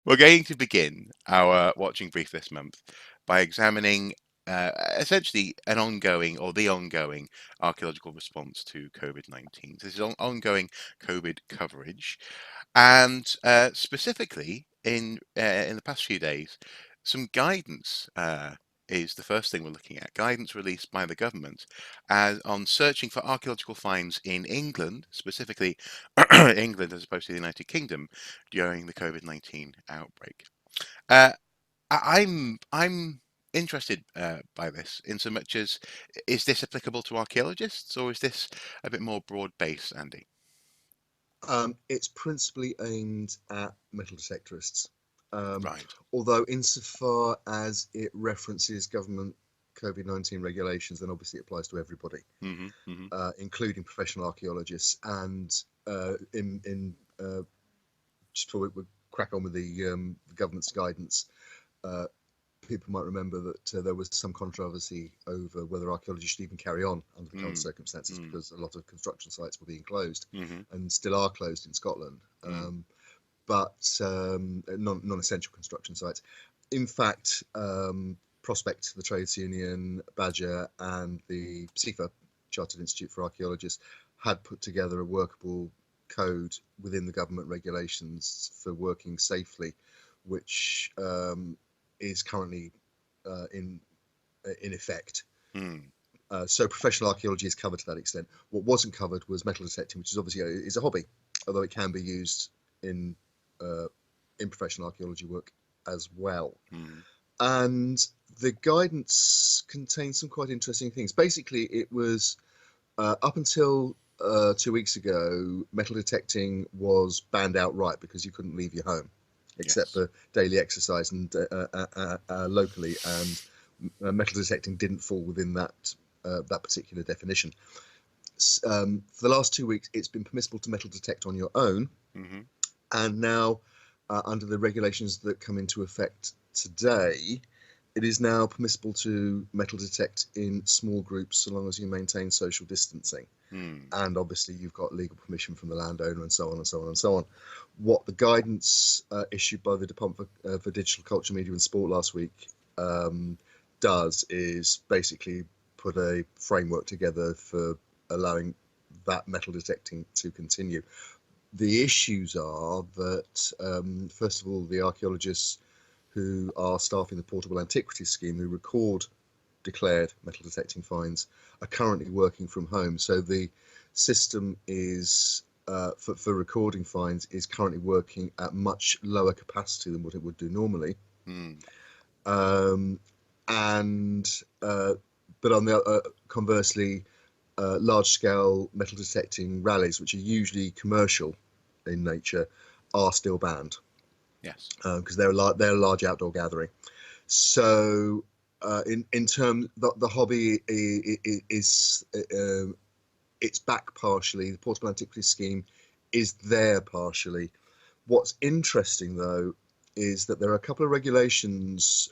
We're going to begin our watching brief this month by examining essentially an ongoing or the ongoing archaeological response to COVID-19. This is ongoing COVID coverage, and specifically in the past few days, some guidance. Is the first thing we're looking at. Guidance released by the government as on searching for archaeological finds in England, specifically England as opposed to the United Kingdom, during the COVID-19 outbreak. Uh, I'm interested by this in so much as is this applicable to archaeologists or is this a bit more broad based, Andy? It's principally aimed at metal detectorists, Right. although insofar as it references government COVID-19 regulations, then obviously it applies to everybody, Hmm. Hmm. including professional archaeologists. And in just before we crack on with the government's guidance, uh, people might remember that there was some controversy over whether archaeology should even carry on under the current Mm. circumstances Mm. because a lot of construction sites were being closed Hmm. and still are closed in Scotland, Mm. but non-essential construction sites. In fact, Prospect, the trades union, Badger, and the CIFA, Chartered Institute for Archaeologists, had put together a workable code within the government regulations for working safely, which is currently in effect. Mm. So professional archaeology is covered to that extent. What wasn't covered was metal detecting, which is obviously is a hobby, although it can be used in uh, in professional archaeology work as well. Mm. And the guidance contains some quite interesting things. Basically, it was up until 2 weeks ago, metal detecting was banned outright because you couldn't leave your home except Yes. for daily exercise and locally, and metal detecting didn't fall within that particular definition. For the last 2 weeks, it's been permissible to metal detect on your own, Hmm. and now, under the regulations that come into effect today, it is now permissible to metal detect in small groups so long as you maintain social distancing. Mm. And obviously, you've got legal permission from the landowner, and so on and so on and so on. What the guidance issued by the Department for Digital Culture, Media and Sport last week um, does is basically put a framework together for allowing that metal detecting to continue. The issues are that, first of all, the archaeologists who are staffing the Portable Antiquities Scheme, who record declared metal detecting finds, are currently working from home. So the system is for recording finds is currently working at much lower capacity than what it would do normally. Mm. Um, and but on the conversely, large scale metal detecting rallies, which are usually commercial in nature, are still banned Yes. because they're a large outdoor gathering. So in terms the hobby is it's back partially. The Portable Antiquities Scheme is there partially. What's interesting though is that there are a couple of regulations,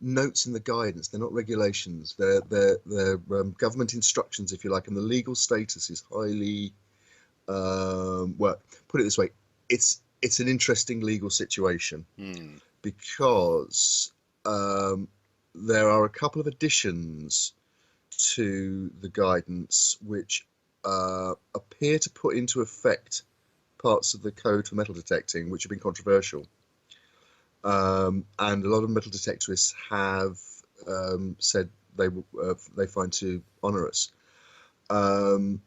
notes in the guidance. They're not regulations. They're government instructions, if you like, and the legal status is highly well. Put it this way, it's an interesting legal situation Mm. because um, there are a couple of additions to the guidance which appear to put into effect parts of the code for metal detecting, which have been controversial. And a lot of metal detectorists have said they find too onerous. Um,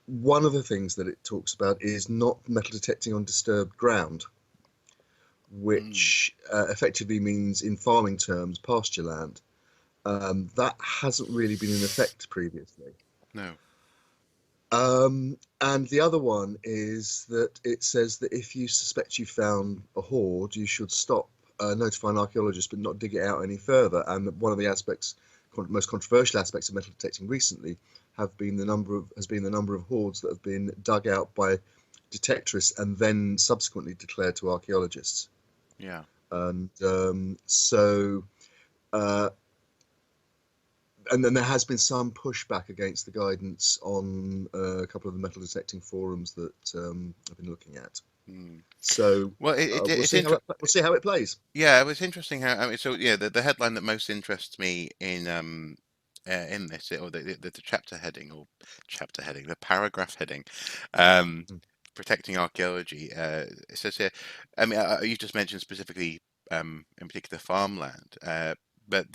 One of the things that it talks about is not metal detecting on disturbed ground, Mm. which effectively means, in farming terms, pasture land. That hasn't really been in effect previously. No. And the other one is that it says that if you suspect you found a hoard, you should stop notifying archaeologists, but not dig it out any further. And one of the most controversial aspects of metal detecting recently has been the number of hoards that have been dug out by detectorists and then subsequently declared to archaeologists. Yeah. And uh, and then there has been some pushback against the guidance on a couple of the metal detecting forums that I've been looking at. Mm. So Well, we'll it's see how interesting. it plays. Yeah, it was interesting how. I mean, so yeah, the headline that most interests me in this, or the chapter heading, the paragraph heading, um, Mm. protecting archaeology. It says here. I mean, you just mentioned specifically, in particular, farmland. But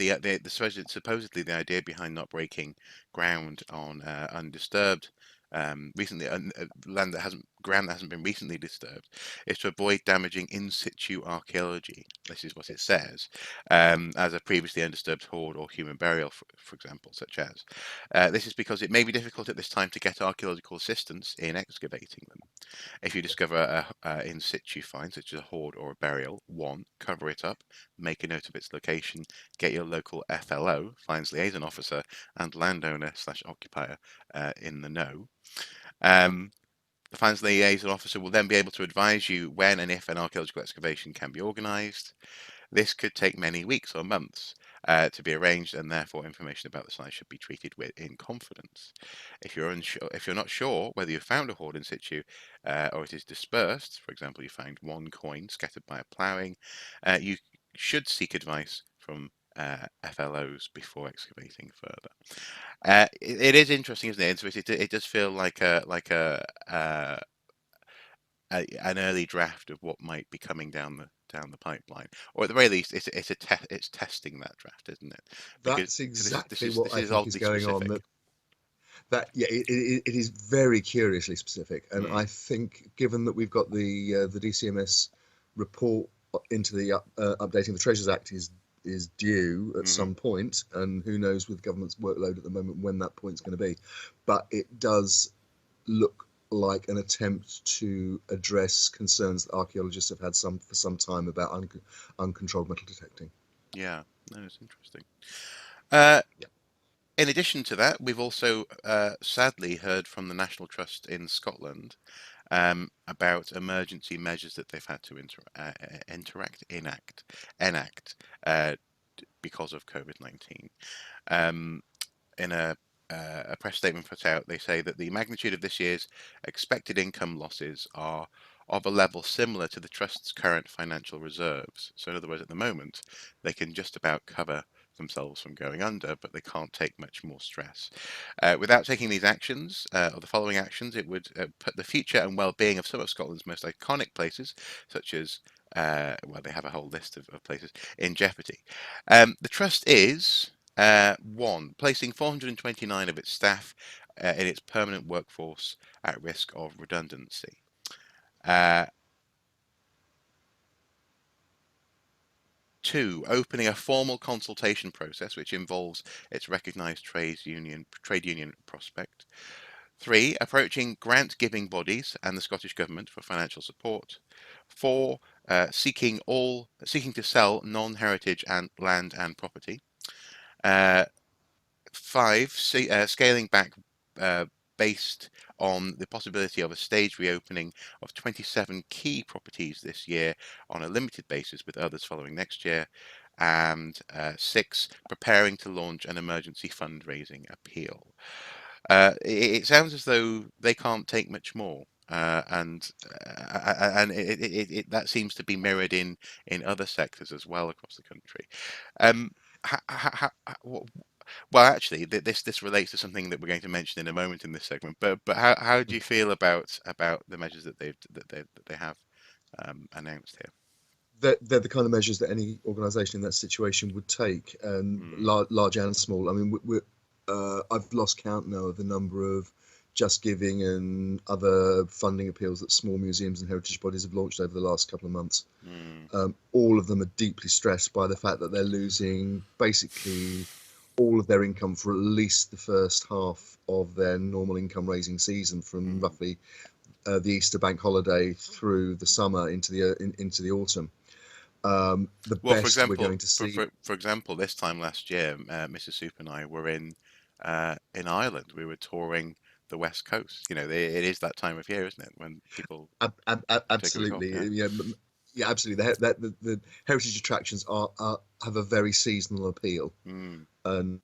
supposedly the idea behind not breaking ground on undisturbed, ground that hasn't been recently disturbed, is to avoid damaging in situ archaeology. This is what it Yes. says, as a previously undisturbed hoard or human burial, for example, such as. This is because it may be difficult at this time to get archaeological assistance in excavating them. If you Yeah. discover a in situ find, such as a hoard or a burial, one, cover it up, make a note of its location, get your local FLO, finds liaison officer, and landowner/occupier in the know. Um, the finds liaison officer will then be able to advise you when and if an archaeological excavation can be organised. This could take many weeks or months to be arranged, and therefore information about the site should be treated with in confidence. If you're not sure whether you found a hoard in situ or it is dispersed, for example, you found one coin scattered by a ploughing, you should seek advice from FLOs before excavating further. It is interesting, isn't it? It does feel like an early draft of what might be coming down the pipeline, or at the very least, it's testing that draft, isn't it? Because That's this exactly is what this I is think is oddly going on. specific. Yeah, it is very curiously specific, and I Mm, think given that we've got the DCMS report into the updating the Treasures Act is due at hmm some point, and who knows with the government's workload at the moment when that point's going to be, but it does look like an attempt to address concerns that archaeologists have had for some time about uncontrolled metal detecting. Yeah, no, it's interesting. Uh, Yeah. in addition to that, we've also sadly heard from the National Trust in Scotland about emergency measures that they've had to enact because of COVID-19. Um, in a press statement put out, they say that the magnitude of this year's expected income losses are of a level similar to the Trust's current financial reserves. So, in other words, at the moment, they can just about cover themselves from going under, but they can't take much more stress. Without taking these actions, or the following actions, it would put the future and well-being of some of Scotland's most iconic places, such as well, they have a whole list of places in jeopardy. The trust is one, placing 429 of its staff in its permanent workforce at risk of redundancy. Uh, Two, opening a formal consultation process which involves its recognised trade union prospect. Three, approaching grant-giving bodies and the Scottish Government for financial support. Four, seeking to sell non-heritage and land and property. Uh, Five, scaling back uh, based on the possibility of a staged reopening of 27 key properties this year on a limited basis, with others following next year. And six, preparing to launch an emergency fundraising appeal. It sounds as though they can't take much more. That seems to be mirrored in other sectors as well across the country. Um, well, actually, this relates to something that we're going to mention in a moment in this segment. But how do you feel about the measures that they have announced here? They're the kind of measures that any organisation in that situation would take, and Mm, large and small. I mean, I've lost count now of the number of Just Giving and other funding appeals that small museums and heritage bodies have launched over the last couple of months. mm, All of them are deeply stressed by the fact that they're losing basically all of their income for at least the first half of their normal income raising season, from mm. roughly the Easter bank holiday through the summer into the autumn. The Well, for best we're example, going to see. for example, this time last year, Mrs. Soup and I were in Ireland. We were touring the West Coast. It is that time of year, isn't it, when people take a week off? Absolutely, Yeah. yeah, absolutely. The heritage attractions have a very seasonal appeal, Mm, and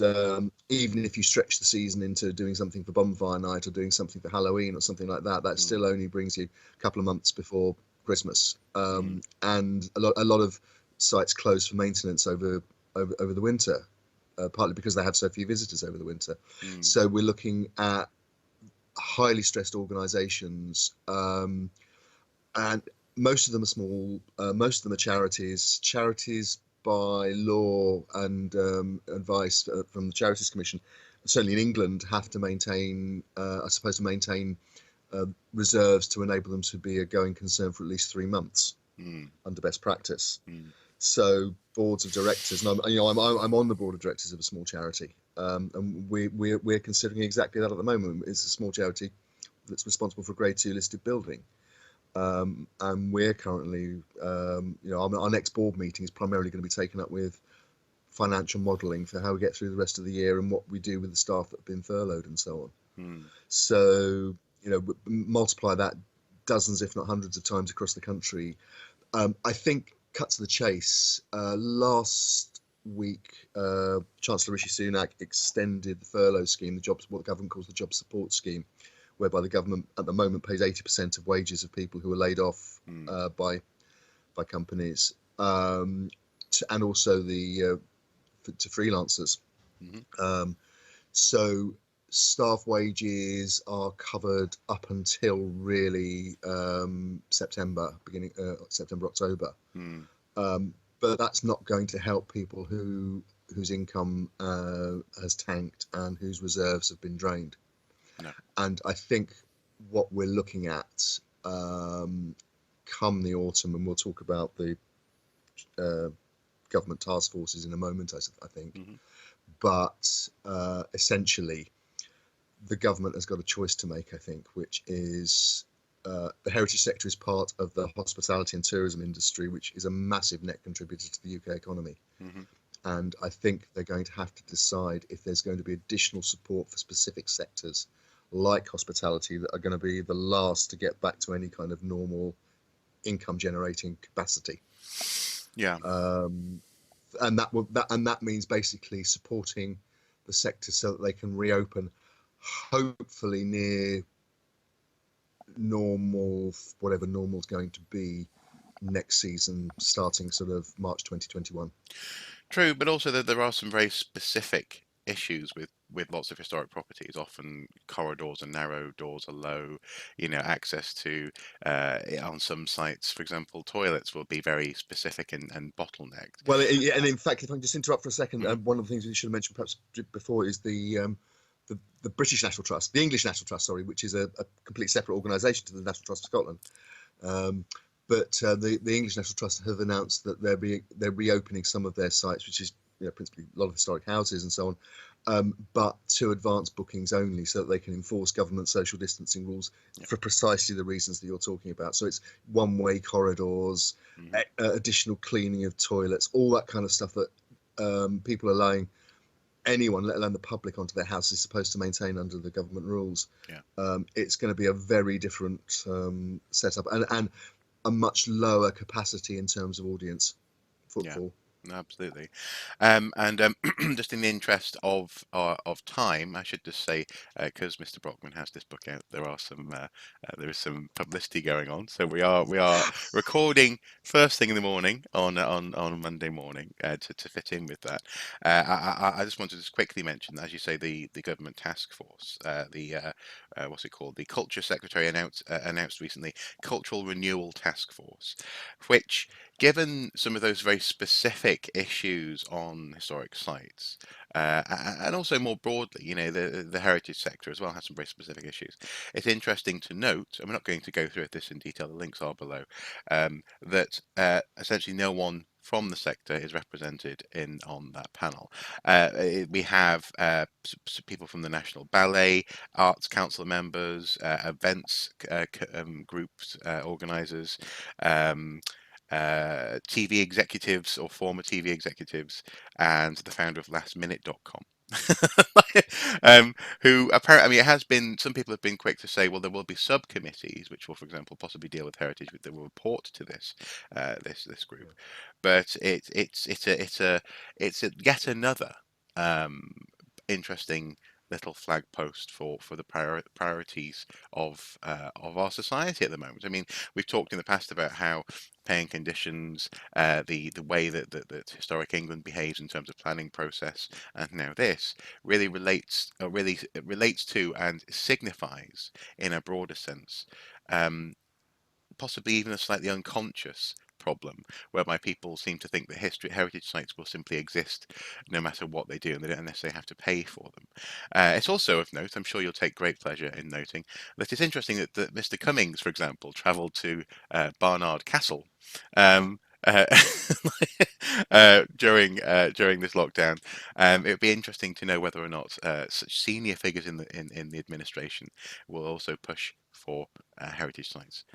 even if you stretch the season into doing something for bonfire night or doing something for Halloween or something like that, that Mm, still only brings you a couple of months before Christmas. mm, And a lot of sites close for maintenance over the winter, partly because they have so few visitors over the winter. mm, So we're looking at highly stressed organisations, and most of them are small. Most of them are charities. Charities by law and advice from the Charities Commission, certainly in England, have to maintain, are supposed to maintain reserves to enable them to be a going concern for at least 3 months mm, under best practice. mm. So boards of directors, and I'm on the board of directors of a small charity, and we're considering exactly that at the moment. It's a small charity that's responsible for a Grade 2 listed building, and we're currently, our next board meeting is primarily going to be taken up with financial modelling for how we get through the rest of the year and what we do with the staff that have been furloughed and so on. Mm. So, multiply that dozens, if not hundreds of times across the country. I think, cut to the chase, last week, Chancellor Rishi Sunak extended the furlough scheme, what the government calls the job support scheme, whereby the government at the moment pays 80% of wages of people who are laid off Mm. by companies, and also to freelancers. Mhm. Um, so staff wages are covered up until really beginning September, October. Mm. But that's not going to help people whose income has tanked and whose reserves have been drained. No. And I think what we're looking at, come the autumn, and we'll talk about the uh, government task forces in a moment, I think. Mhm. But essentially, the government has got a choice to make, I think, which is the heritage sector is part of the hospitality and tourism industry, which is a massive net contributor to the UK economy. Mhm. And I think they're going to have to decide if there's going to be additional support for specific sectors like hospitality that are going to be the last to get back to any kind of normal income generating capacity. Yeah. Um, and that means basically supporting the sector so that they can reopen, hopefully near normal, whatever normal is going to be next season, starting sort of March 2021. True, but also there are some very specific issues with lots of historic properties. Often corridors are narrow, doors are low. Access to on some sites, for example, toilets will be very specific and bottlenecked. Well, and in fact, if I can just interrupt for a second, Hmm. one of the things we should have mentioned perhaps before is the British National Trust, the English National Trust, sorry, which is a complete separate organisation to the National Trust of Scotland. Um, but the English National Trust have announced that they're reopening some of their sites, which is principally a lot of historic houses and so on, but to advance bookings only, so that they can enforce government social distancing rules Yeah. for precisely the reasons that you're talking about. So it's one-way corridors, Hmm. additional cleaning of toilets, all that kind of stuff that people are allowing anyone, let alone the public, onto their house is supposed to maintain under the government rules. Yeah. It's going to be a very different setup, and a much lower capacity in terms of audience Yeah. footfall. No, absolutely. And just in the interest of time, I should just say, because Mr. Brockman has this book out, there is some publicity going on. So we are recording first thing in the morning on Monday morning to fit in with that. I just wanted to just quickly mention, as you say, the government task force, what's it called? The Culture Secretary announced recently Cultural Renewal Task Force, which, given some of those very specific issues on historic sites, and also more broadly, the heritage sector as well has some very specific issues. It's interesting to note, and we're not going to go through this in detail, the links are below, that essentially no one from the sector is represented in on that panel. We have people from the National Ballet, Arts Council members, events groups, organisers, um, TV executives or former TV executives, and the founder of lastminute.com. Who apparently, I mean, it has been, some people have been quick to say, well, there will be subcommittees which will, for example, possibly deal with heritage, that will report to this group. But it's a yet another interesting little flag post for the priorities of our society at the moment. I mean, we've talked in the past about how paying conditions, the way that historic England behaves in terms of planning process, and now this really relates to and signifies, in a broader sense, um, possibly even a slightly unconscious problem, whereby people seem to think that heritage sites will simply exist no matter what they do, and they don't necessarily have to pay for them. It's also of note, I'm sure you'll take great pleasure in noting, that it's interesting that Mr. Cummings, for example, travelled to Barnard Castle. Um, uh, during this lockdown, it would be interesting to know whether or not such senior figures in the administration will also push for heritage sites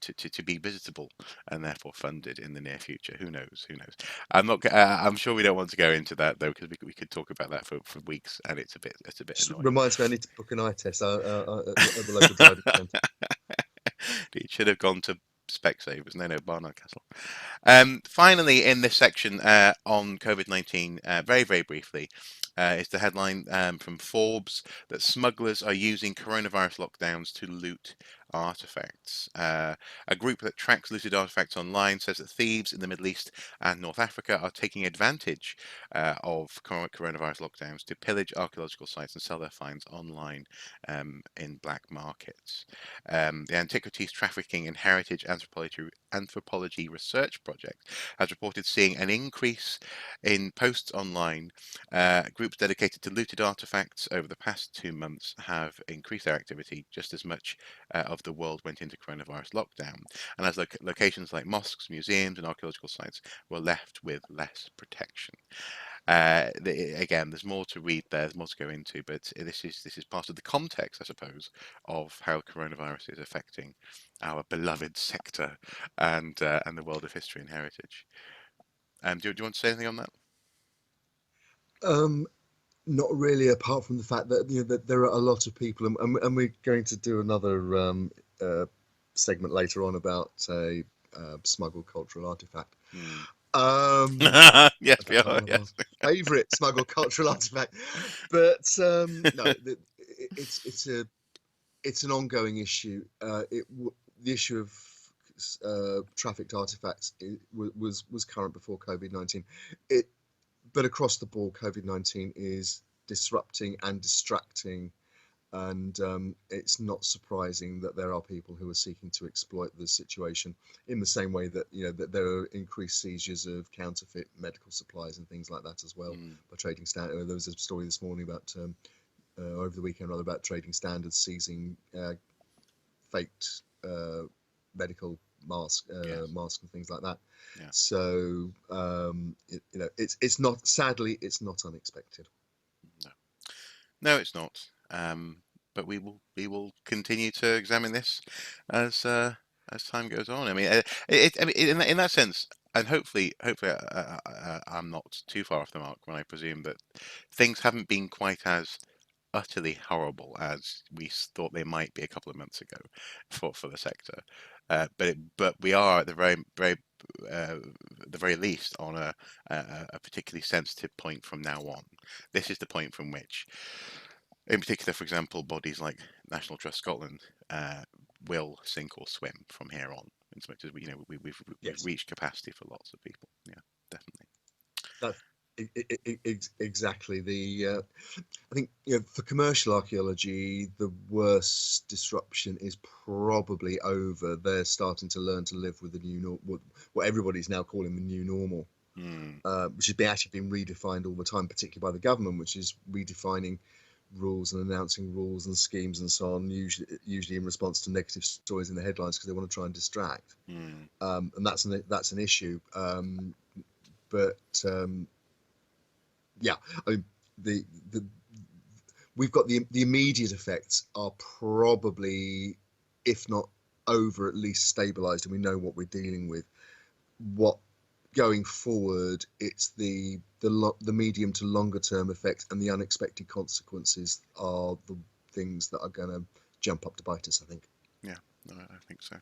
to be visitable and therefore funded in the near future. Who knows? Who knows? I'm not. I'm sure we don't want to go into that though, because we could talk about that for weeks, and it's a bit Just annoying. reminds me I need to book an eye test at the local diving centre. It should have gone to Specsavers. No, Barnard Castle. Finally, in this section on COVID-19, very, very briefly, is the headline from Forbes that smugglers are using coronavirus lockdowns to loot artifacts. A group that tracks looted artifacts online says that thieves in the Middle East and North Africa are taking advantage of coronavirus lockdowns to pillage archaeological sites and sell their finds online in black markets. The Antiquities Trafficking and Heritage Anthropology Research Project has reported seeing an increase in posts online. Groups dedicated to looted artifacts over the past 2 months have increased their activity just as much of the world went into coronavirus lockdown, and as locations like mosques, museums, and archaeological sites were left with less protection. Again, there's more to read there, there's more to go into, but this is part of the context, I suppose, of how coronavirus is affecting our beloved sector and the world of history and heritage. Do you want to say anything on that? Um, Not really, apart from the fact that that there are a lot of people, and we're going to do another uh, segment later on about a smuggled cultural artifact. Hmm. Um, Yes, we are. our Yes. favourite smuggled cultural artifact, but no, it's an ongoing issue. The issue of trafficked artifacts was current before COVID-19. It But across the board, COVID-19 is disrupting and distracting, and it's not surprising that there are people who are seeking to exploit the situation in the same way that that there are increased seizures of counterfeit medical supplies and things like that as well Hmm. by trading standard. There was a story this morning about over the weekend rather about trading standards seizing faked medical Yes. masks and things like that. Yeah. So it's not, sadly, it's not unexpected. No. No, it's not. But we will continue to examine this as as time goes on. I mean, I mean, in that sense, and hopefully, I'm not too far off the mark when I presume that things haven't been quite as utterly horrible as we thought they might be a couple of months ago for the sector. But we are at uh, the very least on a particularly sensitive point from now on. This is the point from which, in particular, for example, bodies like National Trust Scotland will sink or swim from here on. In as much as we've Yes, reached capacity for lots of people. Yeah, definitely. that's exactly the. I think for commercial archaeology, the worst disruption is probably over. They're starting to learn to live with the what everybody's now calling the new normal, Hmm. which has been actually been redefined all the time, particularly by the government, which is redefining rules and announcing rules and schemes and so on, usually in response to negative stories in the headlines because they want to try and distract. Hmm. And that's an issue. But yeah, I mean, the we've got the immediate effects are probably, if not over, at least stabilized, and we know what we're dealing with. What Going forward, it's the medium to longer term effects and the unexpected consequences are the things that are going to jump up to bite us, I think. Yeah, no, I think so.